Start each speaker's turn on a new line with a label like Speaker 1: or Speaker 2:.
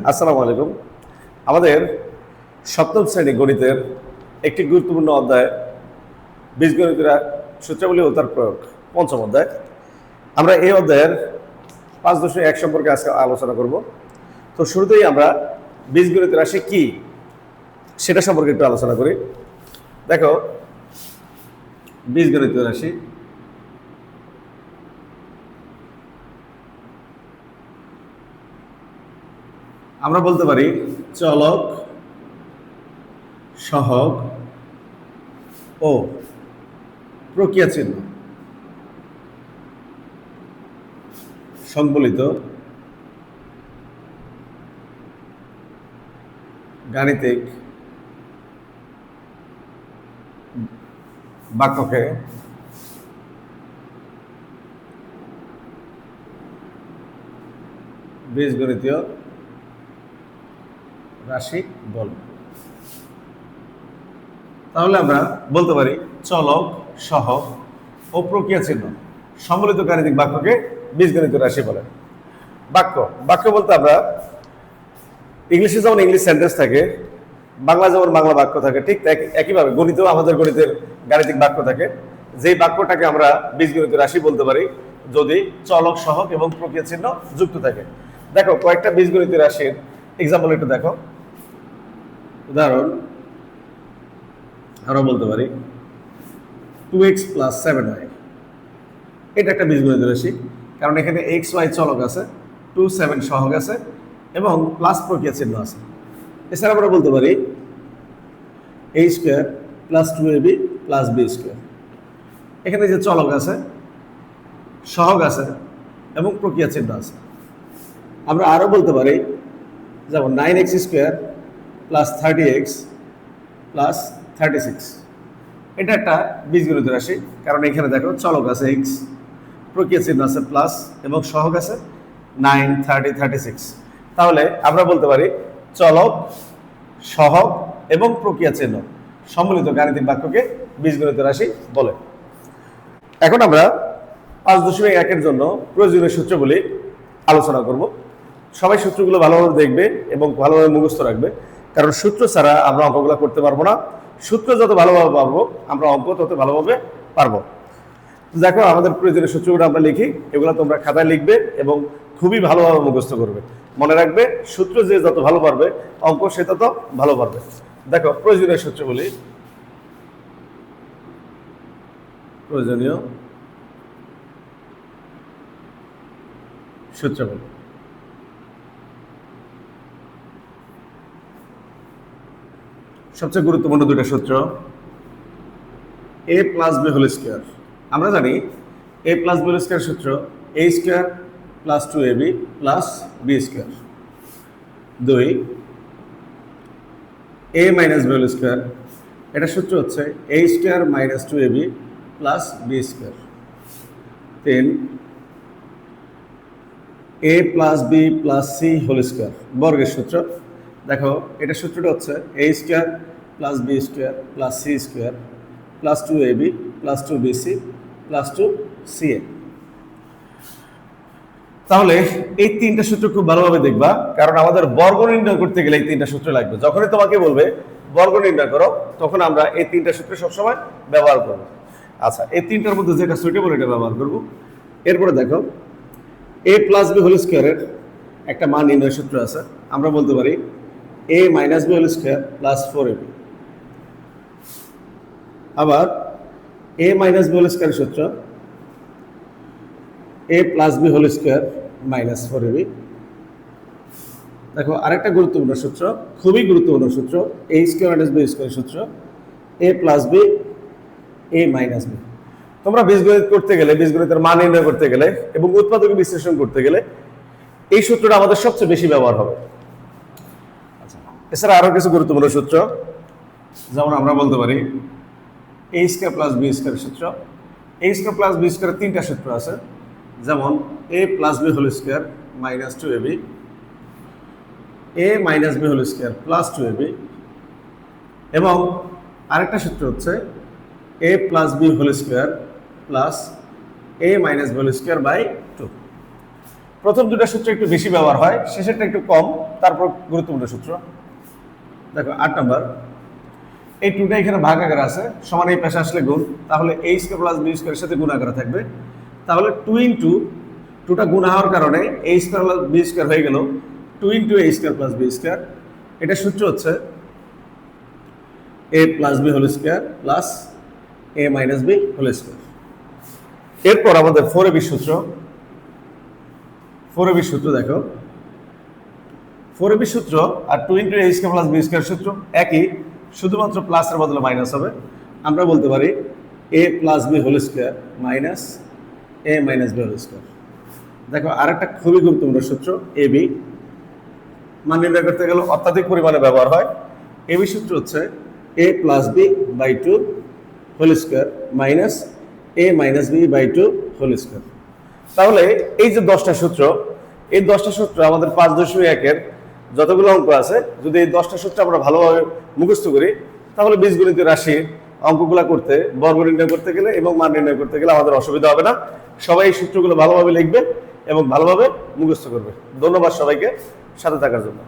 Speaker 1: আসসালামু আলাইকুম। আমাদের সপ্তম শ্রেণী গণিতের একটি গুরুত্বপূর্ণ অধ্যায় বীজগণিতের সূত্রাবলী ও তার প্রয়োগ, পঞ্চম অধ্যায়। আমরা এই অধ্যায়ের 5.1 সম্পর্কে আজকে আলোচনা করব। তো শুরুতেই আমরা বীজগণিত রাশি কি সেটা সম্পর্কে একটু আলোচনা করি। দেখো, বীজগণিত রাশি আমরা বলতে পারি চলক, সহগ ও প্রক্রিয়া চিহ্ন সংবলিত গাণিতিক বাক্যকে বীজগণিতীয় রাশি বলব। তাহলে আমরা বলতে পারি চলক, সহগ ও প্রক্রিয়া চিহ্ন সম্বলিত গাণিতিক বাক্যকে বীজগণিতীয় রাশি বলে। বাক্য বলতে আমরা ইংলিশে যেমন ইংলিশ সেন্টেন্স থাকে, বাংলা যেমন বাংলা বাক্য থাকে, ঠিক একইভাবে গণিতেও আমাদের গণিতের গাণিতিক বাক্য থাকে। যেই বাক্যটাকে আমরা বীজগণিতীয় রাশি বলতে পারি যদি চলক, সহগ এবং প্রক্রিয়া চিহ্ন যুক্ত থাকে। দেখো, কয়েকটা বীজগণিতীয় রাশির এক্সাম্পল একটু দেখো। উদাহরণ আমরা বলতে পারি 2x + 7y। এটা একটা বীজগণিতীয় রাশি, কারণ এখানে xy চলক আছে, 2, 7 সহগ আছে এবং প্লাস প্রক্রিয়া চিহ্ন আছে। এছাড়া আমরা বলতে পারি a² + 2ab + b²। এখানে যে চলক আছে, সহগ আছে এবং প্রক্রিয়া চিহ্ন আছে। আমরা আরো বলতে পারি যেমন 9x² + 30x + 36। এটা একটা বীজগণিত রাশি, কারণ এখানে দেখো চলক আছে x, প্রক্রিয়া চিহ্ন আছে প্লাস এবং সহগ আছে 9, 30, 36। তাহলে আমরা বলতে পারি চলক, সহগ এবং প্রক্রিয়া চিহ্ন সম্মিলিত গাণিতিক বাক্যকে বীজগণিত রাশি বলে। এখন আমরা 5.1 জন্য প্রয়োজনীয় সূত্রগুলি আলোচনা করব। সবাই সূত্রগুলো ভালোভাবে দেখবে এবং ভালোভাবে মুখস্থ রাখবে, কারণ সূত্র ছাড়া আমরা অঙ্কগুলো করতে পারবো না। সূত্র যত ভালোভাবে পারবো আমরা অঙ্ক তত ভালোভাবে পারবো। দেখো, আমাদের প্রয়োজনীয় সূত্রগুলো আমরা লিখি, এগুলো তোমরা খাতায় লিখবে এবং খুবই ভালোভাবে মুখস্থ করবে। মনে রাখবে, সূত্র যে যত ভালো পারবে অঙ্ক সে তত ভালো পারবে। দেখো, প্রয়োজনীয় সূত্রগুলি। প্রয়োজনীয় সূত্রগুলি সবচেয়ে গুরুত্বপূর্ণ দুটো সূত্র। a + b² আমরা জানি a + b² সূত্র a² + 2ab + b²। 2 a - b² এটা সূত্র হচ্ছে a² - 2ab + b²। 3 a + b + c² বর্গের সূত্র। দেখো, এটা সূত্রটা হচ্ছে a² + b² + c² + 2ab + 2bc + 2ca। তাহলে এই তিনটা সূত্র খুব ভালোভাবে দেখবা, কারণ আমাদের বর্গ নির্ণয় করতে গেলে এই তিনটা সূত্র লাগবে। যখনই তোমাকে বলবে বর্গ নির্ণয় করো, তখন আমরা এই তিনটা সূত্র সবসময় ব্যবহার করব। আচ্ছা, এই তিনটার মধ্যে যেটা সুইটেবল এটা ব্যবহার করব। এরপরে দেখো, a + b² এর একটা মান নির্ণয় সূত্র আছে। আমরা বলতে পারি a - b² + 4ab। আবার a - b² সূত্র a + b² - 4ab। দেখো, আরেকটা গুরুত্বপূর্ণ সূত্র, খুবই গুরুত্বপূর্ণ সূত্র, a² - b² সূত্র a + b a - b। তোমরা বীজগণিত করতে গেলে, বীজগণিতের মান নির্ণয় করতে গেলে এবং উৎপাদকে বিশ্লেষণ করতে গেলে এই সূত্রটা আমাদের সবচেয়ে বেশি ব্যবহার হবে। আচ্ছা, এছাড়া আরো কিছু গুরুত্বপূর্ণ সূত্র, যেমন আমরা বলতে পারি a² + b² সূত্র। a² + b² তিনটা সূত্র আছে, যেমন a + b² - 2ab, a - b² + 2ab এবং আরেকটা সূত্র হচ্ছে a + b² + a - b² / 2। প্রথম দুটো সূত্র একটু বেশি ব্যবহার হয়, শেষেরটা একটু কম। তারপর গুরুত্বপূর্ণ সূত্র দেখো 8 নম্বর, এই 2টা এখানে ভাগ আকারে আছে, সমান এই পাশে আসলে গুণ, তাহলে a স্কয়ার প্লাস b স্কয়ারের সাথে গুণ আকারে থাকবে। তাহলে 2 ইনটু 2টা গুণ হওয়ার কারণে a square plus b square হয়ে গেল 2 into a square plus b square. এটা সূত্র হচ্ছে a plus b whole square plus a minus b whole square. এরপর আমাদের 4ab সূত্র, 4ab সূত্র দেখো, 4ab সূত্র আর 2 into a square plus b square সূত্র একই, শুধুমাত্র প্লাসের বদলে মাইনাস হবে। আমরা বলতে পারি a plus b whole square minus a minus b whole square. দেখো আরেকটা খুবই গুরুত্বপূর্ণ সূত্র ab, মান নির্ণয় করতে গেলে অত্যাধিক পরিমাণে ব্যবহার হয়। ab সূত্র হচ্ছে a plus b by 2 whole square minus a minus b by 2 whole square. তাহলে এই যে 10টা সূত্র, এই 10টা সূত্র আমাদের 5.1 এর যতগুলো অঙ্ক আছে, যদি এই 10টা সূত্র আমরা ভালোভাবে মুখস্থ করি, তাহলে বীজগণিত রাশির অঙ্কগুলো করতে, বর্গ নির্ণয় করতে গেলে এবং মান নির্ণয় করতে গেলে আমাদের অসুবিধা হবে না। সবাই এই সূত্রগুলো ভালোভাবে লিখবে এবং ভালোভাবে মুখস্থ করবে। ধন্যবাদ সবাইকে সাথে থাকার জন্য।